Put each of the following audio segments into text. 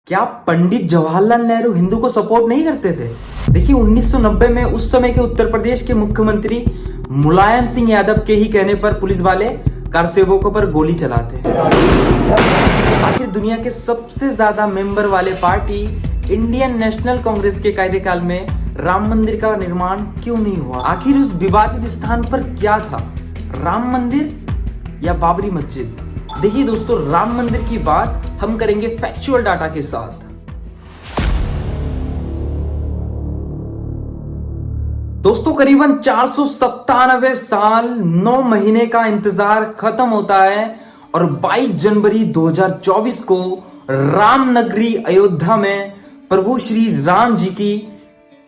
क्या पंडित जवाहरलाल नेहरू हिंदू को सपोर्ट नहीं करते थे? देखिए 1990 में उस समय के उत्तर प्रदेश के मुख्यमंत्री मुलायम सिंह यादव के ही कहने पर पुलिस वाले कार सेवकों पर गोली चलाते हैं। आखिर दुनिया के सबसे ज्यादा मेंबर वाले पार्टी इंडियन नेशनल कांग्रेस के कार्यकाल में राम मंदिर का निर्माण क्यों नहीं हुआ? आखिर उस विवादित स्थान पर क्या था, राम मंदिर या बाबरी मस्जिद? देखिए दोस्तों, राम मंदिर की बात हम करेंगे फैक्चुअल डाटा के साथ। दोस्तों करीबन 497 साल 9 महीने का इंतजार खत्म होता है और 22 जनवरी 2024 को राम नगरी अयोध्या में प्रभु श्री राम जी की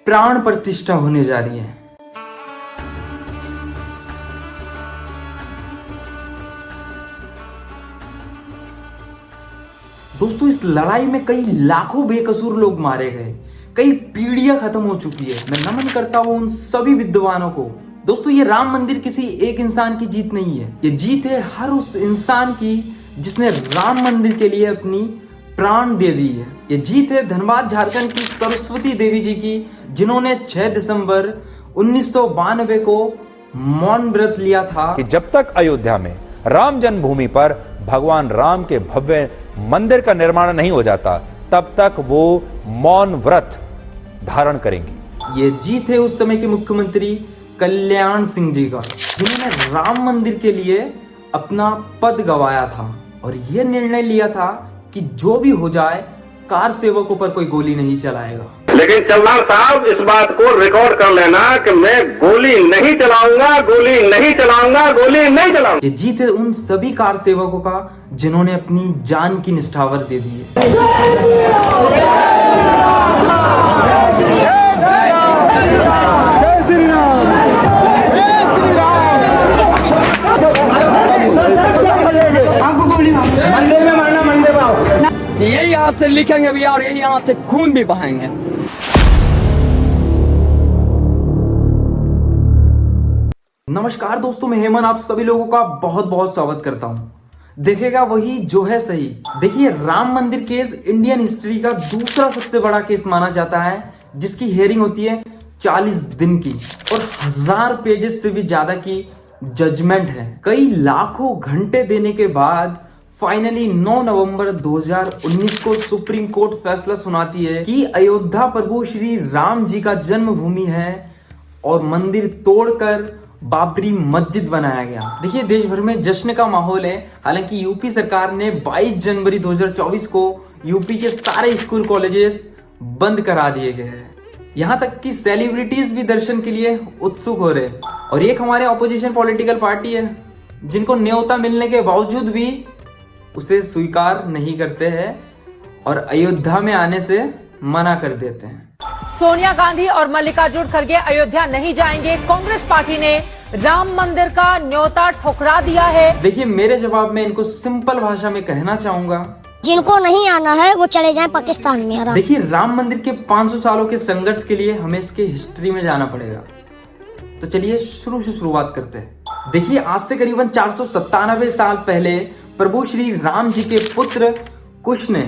प्राण प्रतिष्ठा होने जा रही है। दोस्तों इस लड़ाई में कई लाखों बेकसूर लोग मारे गए, कई पीढ़ियां खत्म हो चुकी है। मैं नमन करता हूं उन सभी विद्वानों को। दोस्तों ये राम मंदिर किसी एक इंसान की जीत नहीं है, ये जीत है हर उस इंसान की जिसने राम मंदिर के लिए अपनी प्राण दे दी है। ये जीत है धनबाद झारखंड की सरस्वती देवी जी की, जिन्होंने 6 दिसंबर 1992 को मौन व्रत लिया था कि जब तक अयोध्या में राम जन्मभूमि पर भगवान राम के भव्य मंदिर का निर्माण नहीं हो जाता तब तक वो मौन व्रत धारण करेंगी। ये जीत है उस समय के मुख्यमंत्री कल्याण सिंह जी का, जिन्होंने राम मंदिर के लिए अपना पद गंवाया था और यह निर्णय लिया था कि जो भी हो जाए कार सेवकों पर कोई गोली नहीं चलाएगा। लेकिन चौहान साहब इस बात को रिकॉर्ड कर लेना कि मैं गोली नहीं चलाऊंगा, गोली नहीं चलाऊंगा, गोली नहीं चलाऊंगा। ये जीत है उन सभी कार सेवकों का जिन्होंने अपनी जान की निष्ठावर दे दी है। यही हाथ से लिखेंगे भी और यही हाथ से खून भी बहाएंगे। नमस्कार दोस्तों, मैं हेमन आप सभी लोगों का बहुत बहुत स्वागत करता हूं। देखेगा वही जो है सही। देखिए राम मंदिर केस इंडियन हिस्ट्री का दूसरा सबसे बड़ा केस माना जाता है, जिसकी हियरिंग होती है 40 दिन की और 1000 पेजेस से भी ज्यादा की जजमेंट है। कई लाखों घंटे देने के बाद फाइनली 9 नवंबर 2019 को सुप्रीम कोर्ट फैसला सुनाती है कि अयोध्या प्रभु श्री राम जी का जन्मभूमि है और मंदिर तोड़कर बाबरी मस्जिद बनाया गया। देखिए देश भर में जश्न का माहौल है। हालांकि यूपी सरकार ने 22 जनवरी 2024 को यूपी के सारे स्कूल कॉलेजेस बंद करा दिए गए हैं। यहाँ तक कि सेलिब्रिटीज भी दर्शन के लिए उत्सुक हो रहे हैं। और एक हमारे ऑपोजिशन पॉलिटिकल पार्टी है जिनको न्योता मिलने के बावजूद भी उसे स्वीकार नहीं करते हैं और अयोध्या में आने से मना कर देते हैं। सोनिया गांधी और मल्लिकार्जुन खड़गे अयोध्या नहीं जाएंगे। कांग्रेस पार्टी ने राम मंदिर का न्योता ठुकरा दिया है। देखिए मेरे जवाब में इनको सिंपल भाषा में कहना चाहूंगा, जिनको नहीं आना है वो चले जाएं पाकिस्तान में। देखिए राम मंदिर के 500 सालों के संघर्ष के लिए हमें इसके हिस्ट्री में जाना पड़ेगा। तो चलिए शुरू से शुरुआत करते हैं। देखिए आज से करीबन 497 साल पहले प्रभु श्री राम जी के पुत्र कुश ने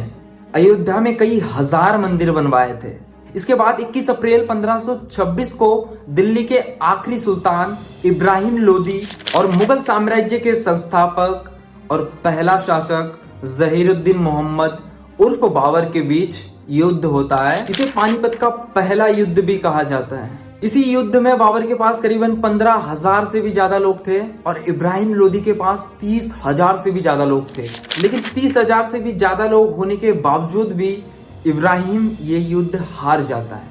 अयोध्या में कई हजार मंदिर बनवाए थे। इसके बाद 21 अप्रैल 1526 को दिल्ली के आखिरी सुल्तान इब्राहिम लोदी और मुगल साम्राज्य के संस्थापक और पहला शासक जहीरुद्दीन मोहम्मद उर्फ बाबर के बीच युद्ध होता है। इसे पानीपत का पहला युद्ध भी कहा जाता है। इसी युद्ध में बाबर के पास करीबन 15,000 से भी ज्यादा लोग थे और इब्राहिम लोदी के पास 30,000 से भी ज्यादा लोग थे। लेकिन 30,000 से भी ज्यादा लोग होने के बावजूद भी इब्राहिम ये युद्ध हार जाता है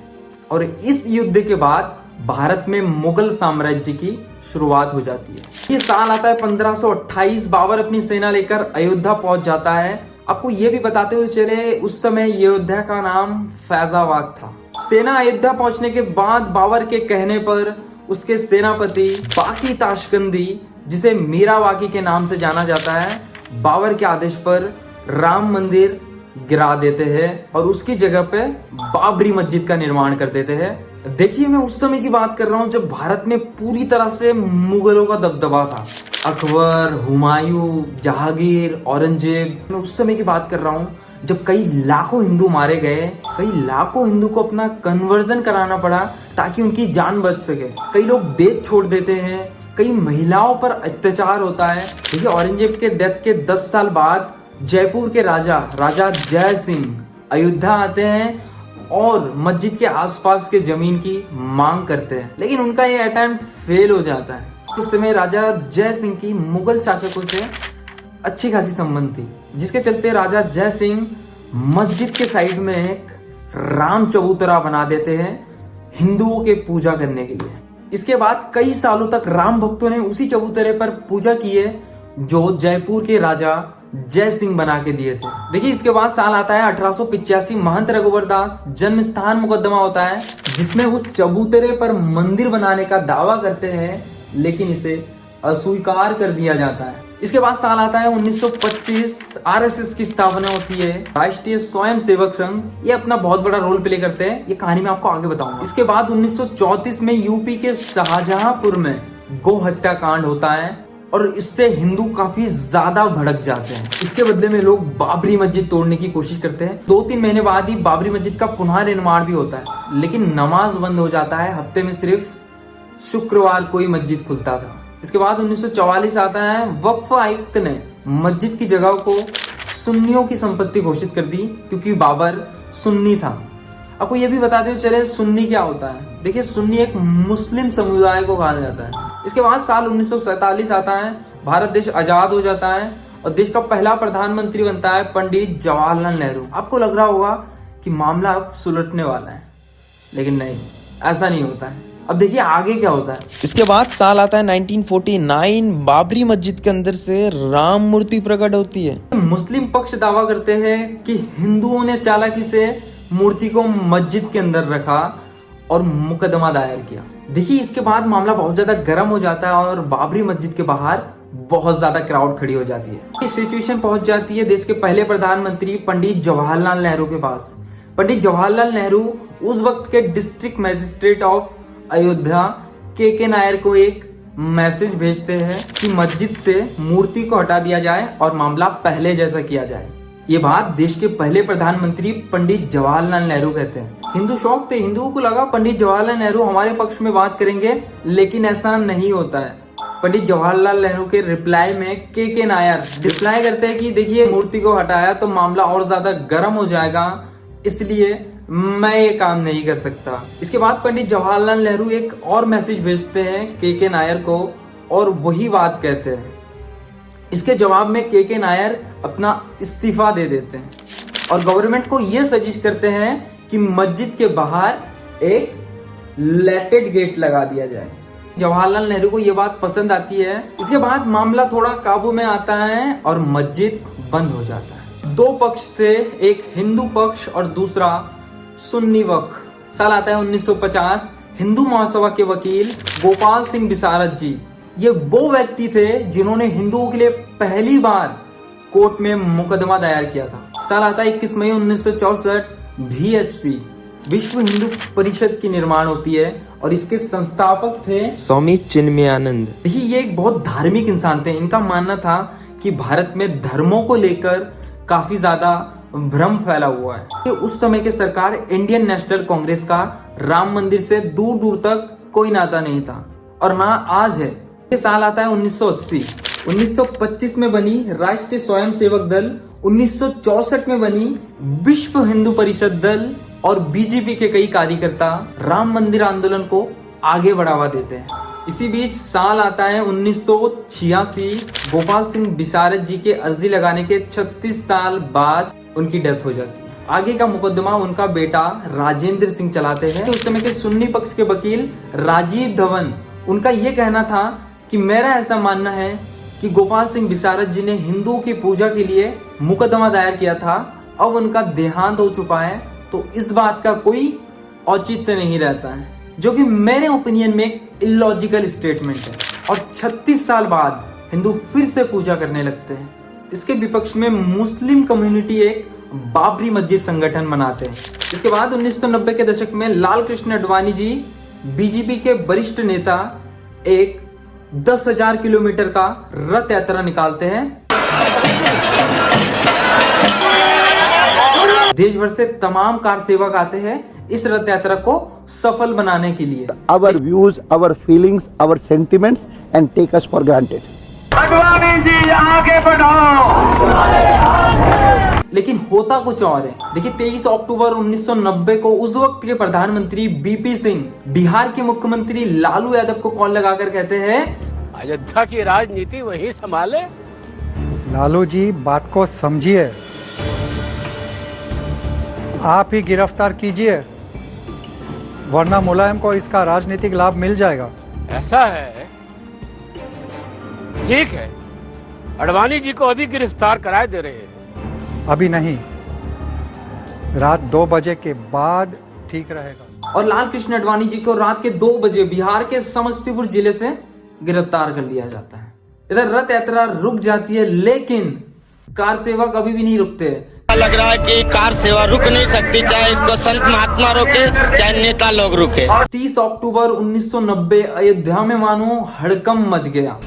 और इस युद्ध के बाद भारत में मुगल साम्राज्य की शुरुआत हो जाती है। ये साल आता है 1528। बाबर अपनी सेना लेकर अयोध्या पहुंच जाता है। आपको ये भी बताते हुए चले उस समय अयोध्या का नाम फैजाबाद था। सेना अयोध्या पहुंचने के बाद बाबर के कहने पर उसके सेनापति बाकी ताशकंदी, जिसे मीरा बाकी के नाम से जाना जाता है, बाबर के आदेश पर राम मंदिर गिरा देते हैं और उसकी जगह पे बाबरी मस्जिद का निर्माण कर देते हैं। देखिए मैं उस समय की बात कर रहा हूँ जब भारत में पूरी तरह से मुगलों का दबदबा था। अकबर, हुमायूं, जहांगीर, औरंगजेब, मैं उस समय की बात कर रहा हूँ जब कई लाखों हिंदू मारे गए, कई लाखों हिंदू को अपना कन्वर्जन कराना पड़ा ताकि उनकी जान बच सके। कई लोग देश छोड़ देते हैं, कई महिलाओं पर अत्याचार होता है। देखिए औरंगजेब के डेथ के 10 साल बाद जयपुर के राजा जय सिंह अयोध्या आते हैं और मस्जिद के आसपास के जमीन की मांग करते हैं, लेकिन उनका ये अटेम्प्ट फेल हो जाता है। उस समय राजा जय सिंह की मुगल शासकों से अच्छी खासी संबंध थी, जिसके चलते राजा जय सिंह मस्जिद के साइड में एक राम चबूतरा बना देते हैं हिंदुओं के पूजा करने के लिए। इसके बाद कई सालों तक राम भक्तों ने उसी चबूतरे पर पूजा की है जो जयपुर के राजा जय सिंह बना के दिए थे। देखिए इसके बाद साल आता है 1885, महंत रघुवर दास जन्म स्थान मुकदमा होता है, जिसमें वो चबूतरे पर मंदिर बनाने का दावा करते हैं, लेकिन इसे अस्वीकार कर दिया जाता है। इसके बाद साल आता है 1925, आरएसएस की स्थापना होती है, राष्ट्रीय स्वयं सेवक संघ। ये अपना बहुत बड़ा रोल प्ले करते हैं, ये कहानी मैं आपको आगे बताऊंगा। इसके बाद 1934 में यूपी के शाहजहांपुर में गौ हत्या कांड होता है और इससे हिंदू काफी ज्यादा भड़क जाते हैं। इसके बदले में लोग बाबरी मस्जिद तोड़ने की कोशिश करते हैं। 2-3 महीने बाद ही बाबरी मस्जिद का पुनः निर्माण भी होता है, लेकिन नमाज बंद हो जाता है। हफ्ते में सिर्फ शुक्रवार को ही मस्जिद खुलता था। इसके बाद 1944 आता है, वक्फ आयुक्त ने मस्जिद की जगह को सुन्नियों की संपत्ति घोषित कर दी क्योंकि बाबर सुन्नी था। आपको ये भी बताते हुए चले सुन्नी क्या होता है। देखिए सुन्नी एक मुस्लिम समुदाय को कहा जाता है। इसके बाद साल 1947 आता है, भारत देश आजाद हो जाता है और देश का पहला प्रधानमंत्री बनता है पंडित जवाहरलाल नेहरू। आपको लग रहा होगा कि मामला अब सुलटने वाला है, लेकिन नहीं, ऐसा नहीं होता है। अब देखिए आगे क्या होता है। इसके बाद साल आता है 1949, बाबरी मस्जिद के अंदर से राम मूर्ति प्रकट होती है। मुस्लिम पक्ष दावा करते हैं कि हिंदुओं ने चालाकी से मूर्ति को मस्जिद के अंदर रखा और मुकदमा दायर किया। देखिए इसके बाद मामला बहुत ज्यादा गर्म हो जाता है और बाबरी मस्जिद के बाहर बहुत ज्यादा क्राउड खड़ी हो जाती है। ये सिचुएशन पहुंच जाती है देश के पहले प्रधानमंत्री पंडित जवाहरलाल नेहरू के पास। पंडित जवाहरलाल नेहरू उस वक्त के डिस्ट्रिक्ट मजिस्ट्रेट ऑफ अयोध्या के नायर को एक मैसेज भेजते हैं कि मस्जिद से मूर्ति को हटा दिया जाए और मामला पहले जैसा किया जाए। ये बात देश के पहले प्रधानमंत्री पंडित जवाहरलाल नेहरू कहते हैं। हिंदू शौक थे, हिंदुओं को लगा पंडित जवाहरलाल नेहरू हमारे पक्ष में बात करेंगे, लेकिन ऐसा नहीं होता है। पंडित जवाहरलाल नेहरू के रिप्लाई में के नायर रिप्लाई करते हैं कि देखिए मूर्ति को हटाया तो मामला और ज्यादा गर्म हो जाएगा, इसलिए मैं ये काम नहीं कर सकता। इसके बाद पंडित जवाहरलाल नेहरू एक और मैसेज भेजते हैं के नायर को और वही बात कहते हैं। इसके जवाब में के नायर अपना इस्तीफा दे देते हैं और गवर्नमेंट को यह सजेस्ट करते हैं कि मस्जिद के बाहर एक लेटेड गेट लगा दिया जाए। जवाहरलाल नेहरू को यह बात पसंद आती है। इसके बाद मामला थोड़ा काबू में आता है और मस्जिद बंद हो जाता है। दो पक्ष थे, एक हिंदू पक्ष और दूसरा सुन्नी वक्फ। साल आता है 1950, हिंदू महासभा के वकील गोपाल सिंह विशारद जी, ये वो व्यक्ति थे जिन्होंने हिंदुओं के लिए पहली बार कोर्ट में मुकदमा दायर किया था। साल आता है 21 मई 1964, VHP विश्व हिंदू परिषद की निर्माण होती है और इसके संस्थापक थे स्वामी चिन्मयानंद। ये एक बहुत धार्मिक इंसान थे। इनका मानना था कि भारत में धर्मों को लेकर काफी ज्यादा भ्रम फैला हुआ है। उस समय की सरकार इंडियन नेशनल कांग्रेस का राम मंदिर से दूर दूर तक कोई नाता नहीं था और ना आज है। ये साल आता है 1980। 1925 में बनी राष्ट्रीय स्वयं सेवक दल, 1964 में बनी विश्व हिंदू परिषद दल और बीजेपी के कई कार्यकर्ता राम मंदिर आंदोलन को आगे बढ़ावा देते हैं। इसी बीच साल आता है 1986। गोपाल सिंह विशारद जी के अर्जी लगाने के 36 साल बाद उनकी डेथ हो जाती है। आगे का मुकदमा उनका बेटा राजेंद्र सिंह चलाते हैं। उस समय के सुन्नी पक्ष के वकील राजीव धवन, उनका यह कहना था कि मेरा ऐसा मानना है कि गोपाल सिंह विशारद जी ने हिंदुओं की पूजा के लिए मुकदमा दायर किया था, अब उनका देहांत हो चुका है तो इस बात का कोई औचित्य नहीं रहता है, जो कि मेरे ओपिनियन में एक इलॉजिकल स्टेटमेंट है। और 36 साल बाद हिंदू फिर से पूजा करने लगते हैं। इसके विपक्ष में मुस्लिम कम्युनिटी एक बाबरी मस्जिद संगठन बनाते हैं। इसके बाद 1990 के दशक में लाल कृष्ण आडवाणी जी, बीजेपी के वरिष्ठ नेता, एक 10,000 किलोमीटर का रथ यात्रा निकालते हैं देश भर से तमाम कार सेवक आते हैं इस रथ यात्रा को सफल बनाने के लिए। our views, our feelings, our sentiments and take us for granted. Advani ji आगे बढ़ो। लेकिन होता कुछ और है। देखिए 23 अक्टूबर 1990 को उस वक्त के प्रधानमंत्री बीपी सिंह बिहार के मुख्यमंत्री लालू यादव को कॉल लगाकर कहते हैं, अयोध्या की राजनीति वही संभाले। लालू जी बात को समझिए, आप ही गिरफ्तार कीजिए वरना मुलायम को इसका राजनीतिक लाभ मिल जाएगा। ऐसा है, ठीक है, अडवाणी जी को अभी गिरफ्तार कराए दे रहे हैं। अभी नहीं, रात 2 बजे के बाद ठीक रहेगा। और लाल कृष्ण आडवाणी जी को रात के 2 बजे बिहार के समस्तीपुर जिले से गिरफ्तार कर लिया जाता है। इधर रथ यात्रा रुक जाती है, लेकिन कार सेवक अभी भी नहीं रुकते। लग रहा है कि कार सेवा रुक नहीं सकती, चाहे इसको संत महात्मा रोके चाहे नेता लोग रुके। 30 अक्टूबर 1990 अयोध्या में मानो हड़कंप मच गया।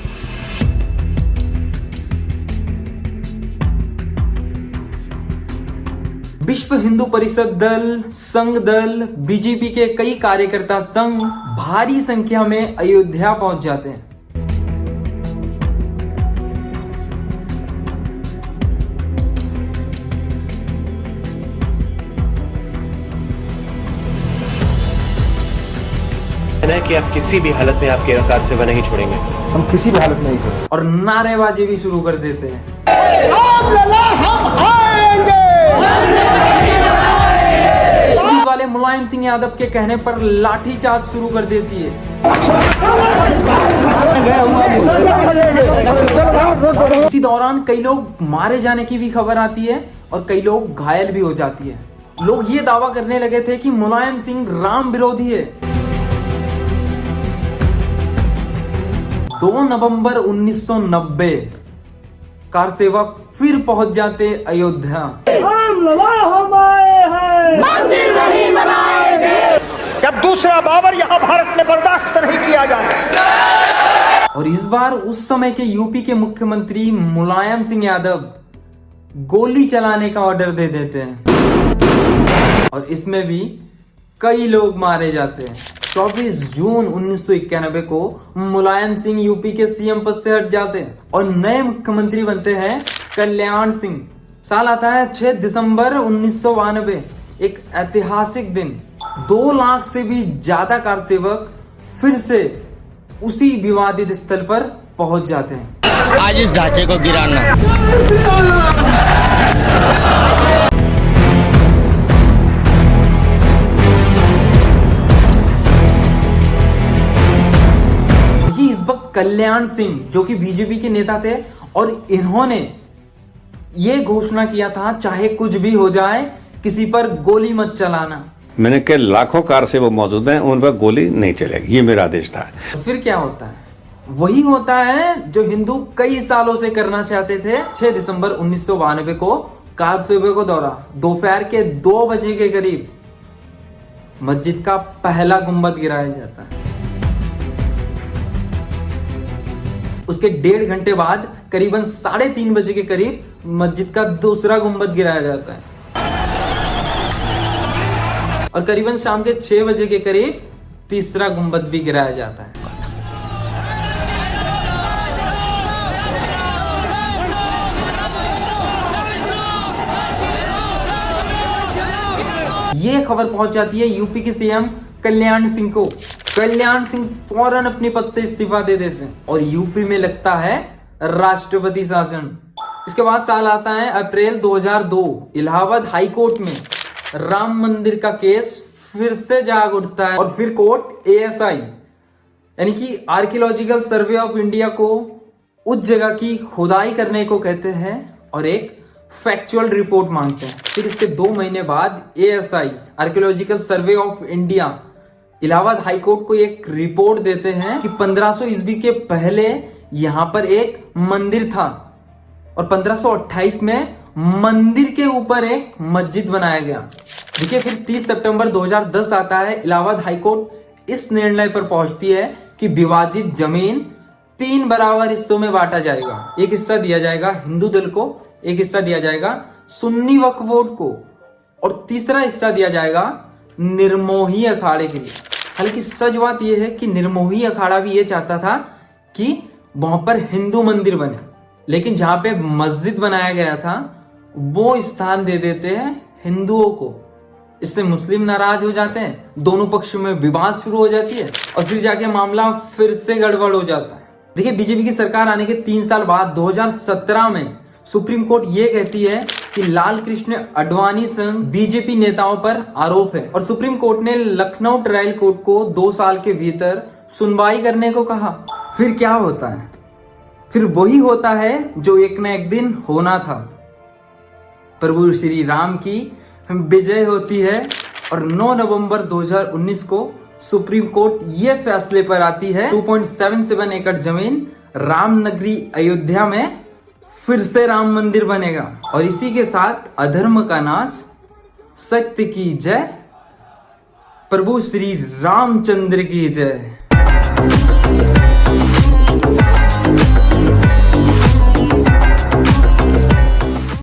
विश्व हिंदू परिषद दल, संघ दल, बीजेपी के कई कार्यकर्ता संघ भारी संख्या में अयोध्या पहुंच जाते हैं। कि आप किसी भी हालत में आपके कार सेवा नहीं छोड़ेंगे। हम किसी भी हालत में नहीं छोड़ेंगे। और नारेबाजी भी शुरू कर देते हैं। पुलिस वाले मुलायम सिंह यादव के कहने पर लाठीचार्ज शुरू कर देती है। इसी दौरान कई लोग मारे जाने की भी खबर आती है और कई लोग घायल भी हो जाती है। लोग ये दावा करने लगे थे कि मुलायम सिंह राम विरोधी है। 2 नवंबर 1990 कार सेवक फिर पहुंच जाते अयोध्या। मंदिर नहीं बनाएंगे जब दूसरा बाबर यहाँ भारत में बर्दाश्त नहीं किया जाए। और इस बार उस समय के यूपी के मुख्यमंत्री मुलायम सिंह यादव गोली चलाने का ऑर्डर दे देते हैं और इसमें भी कई लोग मारे जाते हैं। 24 जून 1991 को मुलायम सिंह यूपी के सीएम पद से हट जाते हैं और नए मुख्यमंत्री बनते हैं कल्याण सिंह। साल आता है 6 दिसंबर 1992, एक ऐतिहासिक दिन। 2 लाख से भी ज्यादा कार सेवक फिर से उसी विवादित स्थल पर पहुंच जाते हैं। आज इस ढांचे को गिराना। इस वक्त कल्याण सिंह जो कि बीजेपी के नेता थे और इन्होंने ये घोषणा किया था, चाहे कुछ भी हो जाए किसी पर गोली मत चलाना। मैंने कहा लाखों कार से वो मौजूद हैं, उन पर गोली नहीं चलेगी, ये मेरा आदेश था। फिर क्या होता है? वही होता है जो हिंदू कई सालों से करना चाहते थे। 6 दिसंबर 1992 को कार सेवकों द्वारा दोपहर के 2 बजे के करीब मस्जिद का पहला गुंबद गिराया जाता है। उसके 1.5 घंटे बाद करीबन 3:30 बजे के करीब मस्जिद का दूसरा गुंबद गिराया जाता है और करीबन शाम के 6 बजे के करीब तीसरा गुंबद भी गिराया जाता है। ये खबर पहुंच जाती है यूपी के सीएम कल्याण सिंह को। कल्याण सिंह फौरन अपने पद से इस्तीफा दे देते हैं और यूपी में लगता है राष्ट्रपति शासन। इसके बाद साल आता है अप्रैल 2002। इलाहाबाद हाई कोर्ट में राम मंदिर का केस फिर से जाग उठता है और फिर कोर्ट ASI यानी कि आर्कियोलॉजिकल सर्वे ऑफ इंडिया को उस जगह की खुदाई करने को कहते हैं और एक फैक्चुअल रिपोर्ट मांगते हैं। फिर इसके 2 महीने बाद ASI archaeological survey of India Allahabad high court को एक रिपोर्ट देते हैं कि 1500 ईस्वी के पहले यहां पर एक मंदिर था और 1528 में मंदिर के ऊपर एक मस्जिद बनाया गया। देखिए फिर 30 सितंबर 2010 आता है। इलाहाबाद हाई कोर्ट इस निर्णय पर पहुंचती है कि विवादित जमीन 3 बराबर हिस्सों में बांटा जाएगा। एक हिस्सा दिया जाएगा हिंदू दल को, एक हिस्सा दिया जाएगा सुन्नी वक्फ बोर्ड को और तीसरा हिस्सा दिया जाएगा निर्मोही अखाड़े के लिए। हालांकि सच बात यह है कि निर्मोही अखाड़ा भी ये चाहता था कि वहां पर हिंदू मंदिर बने, लेकिन जहां पे मस्जिद बनाया गया था वो स्थान दे देते हैं हिंदुओं को। इससे मुस्लिम नाराज हो जाते हैं, दोनों पक्ष में विवाद शुरू हो जाती है और फिर जाके मामला फिर से गड़बड़ हो जाता है। देखिए, बीजेपी की सरकार आने के 3 साल बाद 2017 में सुप्रीम कोर्ट ये कहती है कि लाल कृष्ण आडवाणी संग बीजेपी नेताओं पर आरोप है और सुप्रीम कोर्ट ने लखनऊ ट्रायल कोर्ट को 2 साल के भीतर सुनवाई करने को कहा। फिर क्या होता है? फिर वही होता है जो एक न एक दिन होना था। प्रभु श्री राम की विजय होती है और 9 नवंबर 2019 को सुप्रीम कोर्ट ये फैसले पर आती है 2.77 एकड़ जमीन रामनगरी अयोध्या में फिर से राम मंदिर बनेगा। और इसी के साथ अधर्म का नाश, सत्य की जय, प्रभु श्री रामचंद्र की जय।